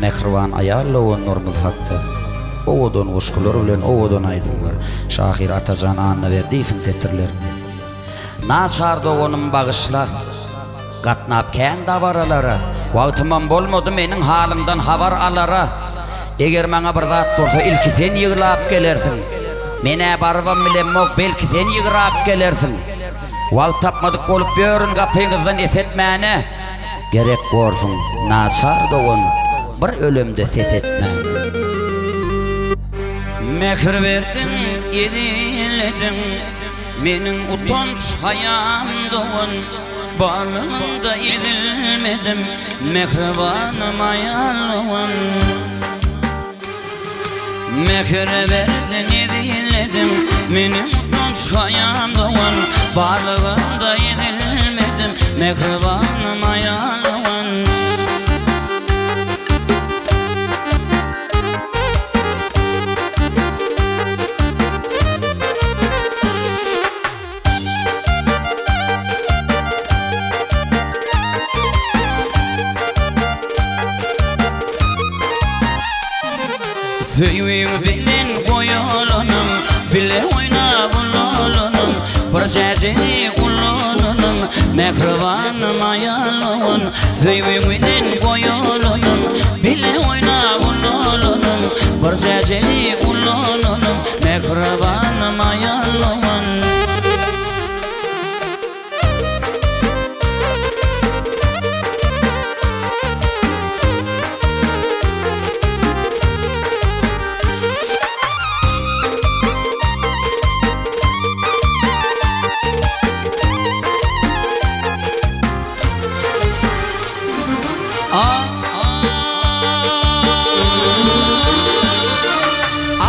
mehriban ayalla onlarımız hatta. Oğudun uşkular bilen oğudun aydınlar. Şahir Atacan anna verdiyfin setirler. Naçar doğunum bağışla. Gatnap kän davaralara. Wagtymam bolmady meniň halimdan habar alara. Eger maňa bir zat bolsa ilki sen ýyglap gelersiň. Mene barwam bilen mok belki sen ýygrap gelersiň. Wagt tapmadyk bolup börün gapyňyzdan esetmäne. Gerek bolsun naçar doğun bir ölemde ses etme. Mehir verdin, yediledin, meniň utanç hayamdyň. Barlığımda edilmedim, mehribanım ayalım. Mehir verdin, ediledim, benim utanç hayamdyň. Barlığımda edilmedim, mehribanım ayalım. Söyüyüm bilen koyulunum, bile oyna bulunum. Projeci ulunum, mehribanım ayalım. Söyüyüm bilen koyulunum, bile oyna bulunum. Projeci ulunum, mehribanım ayalım.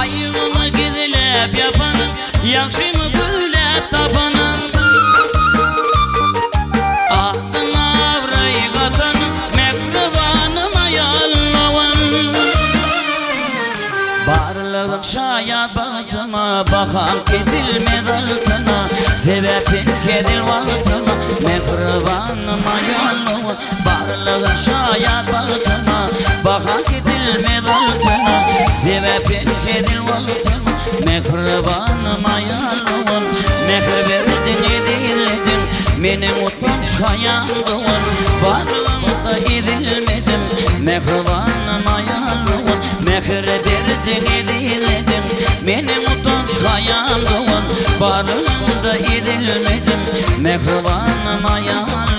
Ayımı gidilep yapanım, yakşımı gülep tapanım. Ahtına avrayı katanım, mehribanım ayalım. Barlığın şayat bağıtıma, bakan kedilmez altına. Sebepin kedil vaktıma, mehribanım ayalım. Barlığın şayat bağıtıma, bakan kedilmez altına. Sebepin kedil vaktıma, mehribanım ayalım. Mehir verdin, ediledin, benim utanç hayamdyň. Barlığımda edilmedim, mehribanım ayalım. Mehir verdin, ediledin, benim utanç hayamdyň. Barlığımda edilmedim, mehribanım ayalım.